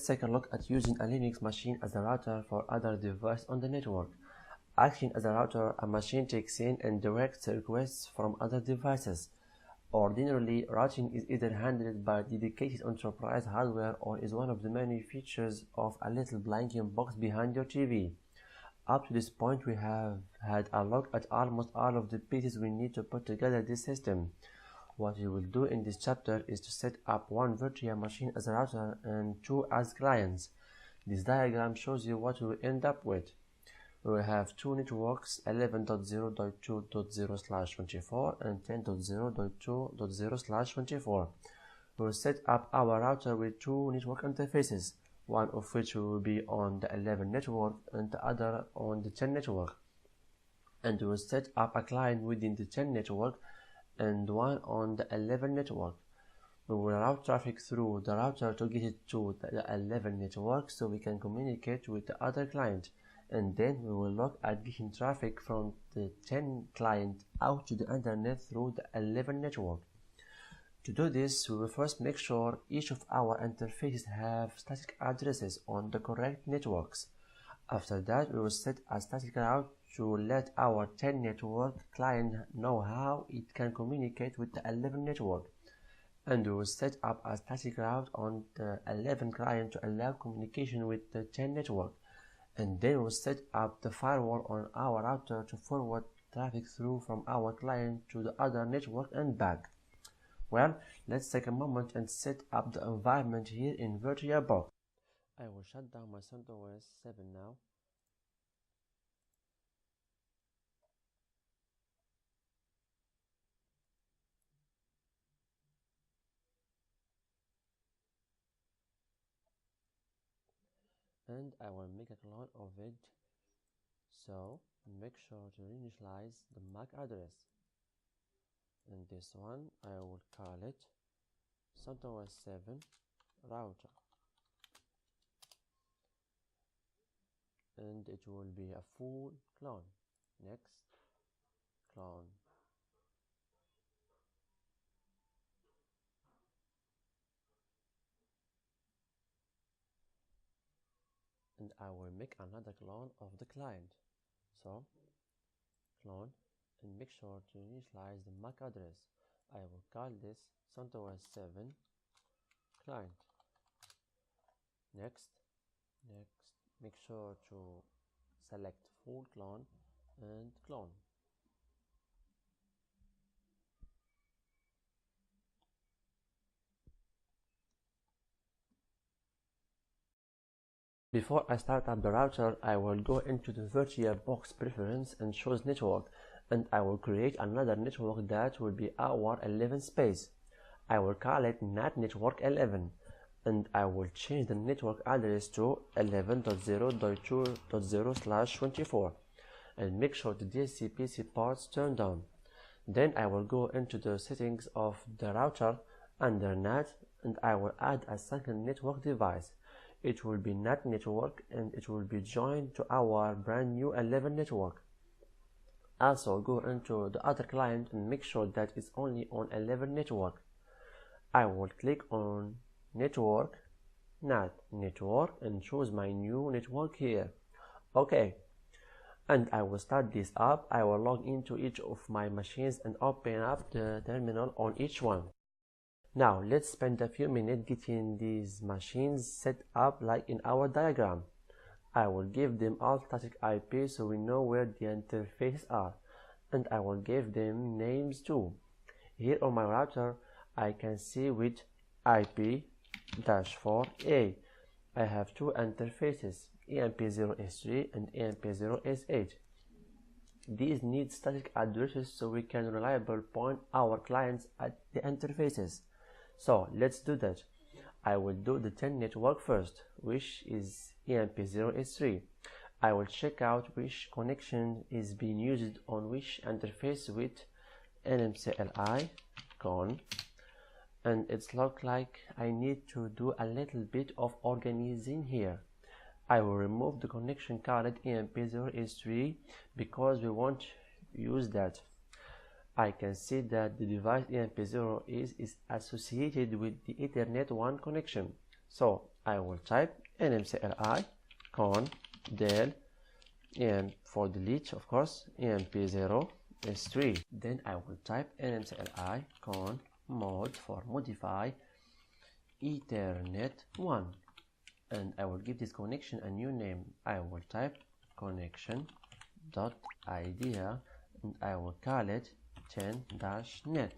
let's take a look at using a Linux machine as a router for other devices on the network. Acting as a router, a machine takes in and directs requests from other devices. Ordinarily, routing is either handled by dedicated enterprise hardware or is one of the many features of a little blinking box behind your TV. Up to this point, we have had a look at almost all of the pieces we need to put together this system. What we will do in this chapter is to set up one virtual machine as a router and two as clients. This diagram shows you what we will end up with. We will have two networks, 11.0.2.0/24 and 10.0.2.0/24. We will set up our router with two network interfaces, one of which will be on the 11 network and the other on the 10 network. And we will set up a client within the 10 network and one on the 11 network. We will route traffic through the router to get it to the 11 network so we can communicate with the other client, and then we will look at getting traffic from the 10 client out to the internet through the 11 network. To do this, we will first make sure each of our interfaces have static addresses on the correct networks. After that, we will set a static route to let our 10 network client know how it can communicate with the 11 network. And we will set up a static route on the 11 client to allow communication with the 10 network. And then we will set up the firewall on our router to forward traffic through from our client to the other network and back. Well, let's take a moment and set up the environment here in VirtualBox. I will shut down my CentOS 7 now. And I will make a clone of it, so make sure to initialize the MAC address. And this one I will call it CentOS 7 router, and it will be a full clone. Next, clone. And I will make another clone of the client. So, clone and make sure to initialize the MAC address. I will call this CentOS 7 client. Next, make sure to select full clone and clone. Before I start up the router, I will go into the VirtualBox preference and choose network, and I will create another network that will be our 11 space. I will call it NAT network 11, and I will change the network address to 11.0.2.0/24 and make sure the DHCP ports turned on. Then I will go into the settings of the router under NAT, and I will add a second network device. It will be NAT network, and it will be joined to our brand new 11 network. Also go into the other client and make sure that it's only on 11 network. I will click on network, NAT network, and choose my new network here. Okay, and I will start this up. I will log into each of my machines and open up the terminal on each one. Now let's spend a few minutes getting these machines set up like in our diagram. I will give them all static IP so we know where the interfaces are, and I will give them names too. Here on my router I can see with IP-4A I have two interfaces, EMP0S3 and EMP0S8. These need static addresses so we can reliably point our clients at the interfaces. So let's do that. I will do the 10 network first, which is EMP0S3. I will check out which connection is being used on which interface with nmcli conf, and it's look like I need to do a little bit of organizing here. I will remove the connection called EMP0S3 because we won't use that. I can see that the device EMP0 is associated with the Ethernet 1 connection, so I will type nmcli con del em for delete, of course, emp0 is 3. Then I will type nmcli con mod for modify ethernet 1, and I will give this connection a new name. I will type connection dot idea and I will call it 10-net.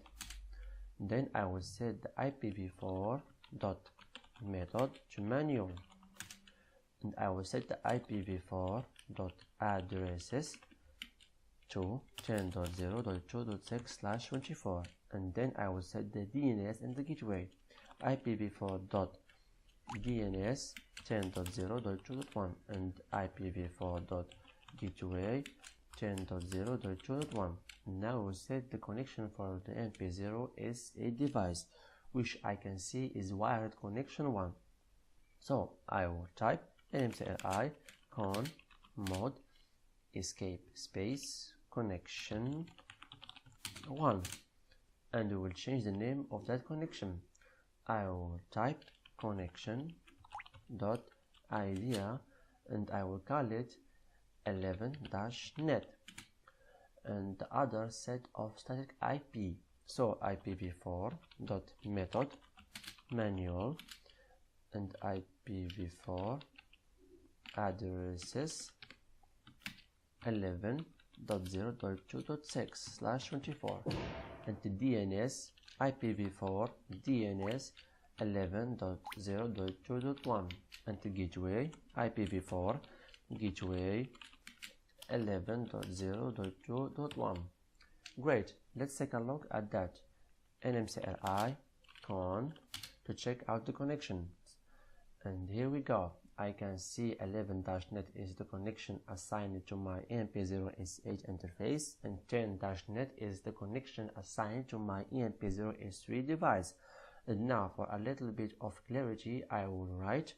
Then I will set the IPv4 dot method to manual, and I will set the IPv4 dot addresses to 10.0.2.6/24, and then I will set the DNS and the gateway IPv4 dot DNS 10.0.2.1 and IPv4 dot gateway 10.0.2.1. Now we set the connection for the MP0 S8 device, which I can see is wired connection 1. So I will type nmcli con mod escape space connection 1, and we will change the name of that connection. I will type connection dot idea and I will call it 11-net, and the other set of static IP, so IPv4 dot method manual and IPv4 addresses 11.0.2.6/24, and the DNS IPv4 DNS 11.0.2.1, and the gateway IPv4 gateway 11.0.2.1. Great, let's take a look at that. nmcli con to check out the connections, and here we go. I can see 11-net is the connection assigned to my EMP0S8 interface, and 10-net is the connection assigned to my EMP0S3 device. And now for a little bit of clarity, I will write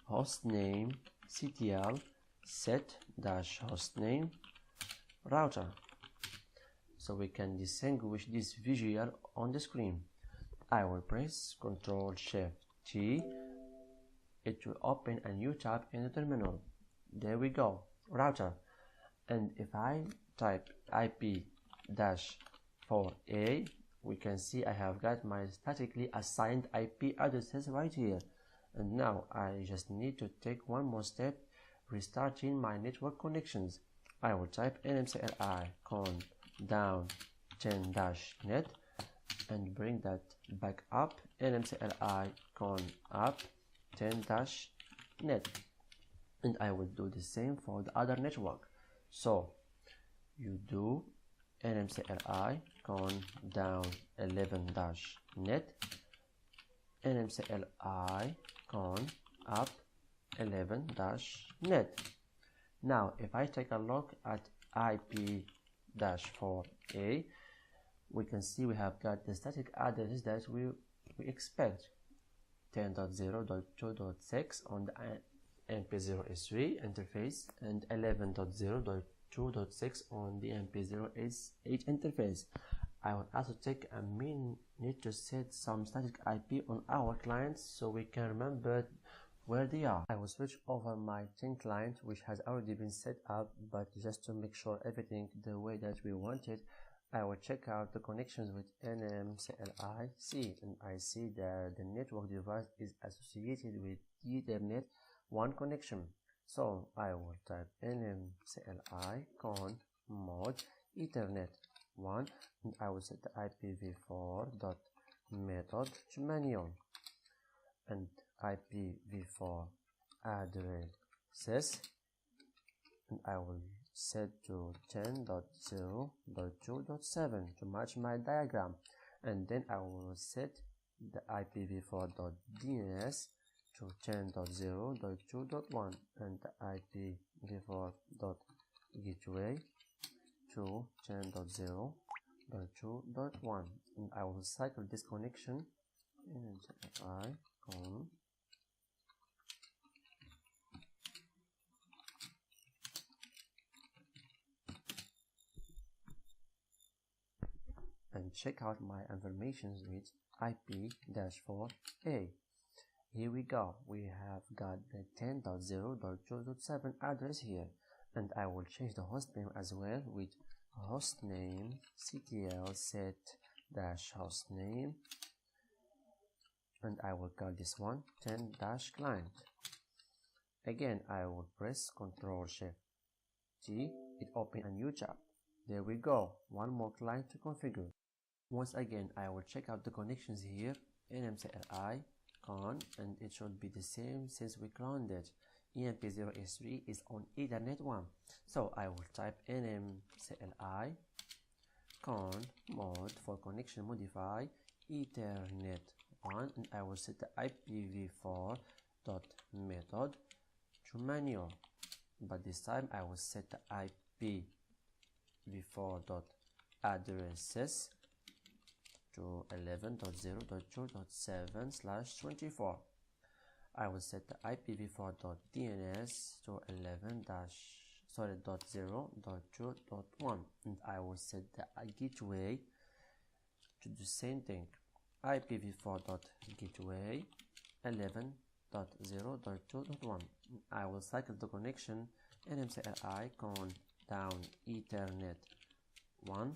hostname ctl set-hostname router, so we can distinguish this visual on the screen. I will press Ctrl+Shift+T. It will open a new tab in the terminal. There we go, router. And if I type IP-4A, we can see I have got my statically assigned IP addresses right here. And now I just need to take one more step, restarting my network connections. I will type nmcli con down 10-net and bring that back up, nmcli con up 10-net, and I will do the same for the other network. So you do nmcli con down 11-net, nmcli con up 11-net. Now if I take a look at IP-4A, we can see we have got the static addresses that we expect. 10.0.2.6 on the MP0S3 interface and 11.0.2.6 on the MP0S8 interface. I will also take a minute to set some static IP on our clients so we can remember where they are. I will switch over my 10 client, which has already been set up, but just to make sure everything the way that we want it, I will check out the connections with nmclic, and I see that the network device is associated with Ethernet 1 connection. So I will type nmcli con mod Ethernet 1, and I will set the IPv4 dot method to manual and IPv4 addresses, and I will set to 10.0.2.7 to match my diagram, and then I will set the IPv4.DNS to 10.0.2.1 and the IPv4.gateway to 10.0.2.1, and I will cycle this connection in icon and check out my informations with IP-4A. Here we go, we have got the 10.0.2.7 address here, and I will change the hostname as well with hostname ctl set -hostname, and I will call this one 10-client. Again, I will press Ctrl Shift T, it opens a new tab. There we go, one more client to configure. Once again, I will check out the connections here, nmcli con, and it should be the same since we cloned it. EMP0S3 is on Ethernet 1, so I will type nmcli con mode for connection modify Ethernet 1, and I will set the IPv4.method to manual, but this time I will set the IPv4.addresses to 11.0.2.7/24. I will set the IPv4.DNS to 11.0.2.1, and I will set the gateway to the same thing, IPv4.gateway 11.0.2.1. I will cycle the connection nmcli con down Ethernet 1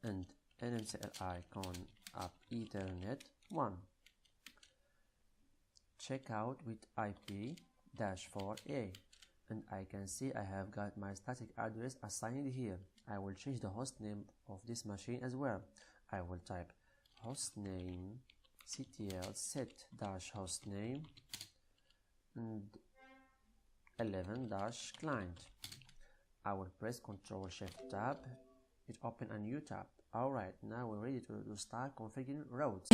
and nmcli con up Ethernet 1. Check out with IP-4A, and I can see I have got my static address assigned here. I will change the hostname of this machine as well. I will type hostname ctl set -hostname and 11-client. I will press Ctrl Shift Tab, it opens a new tab. Alright, now we're ready to start configuring routes.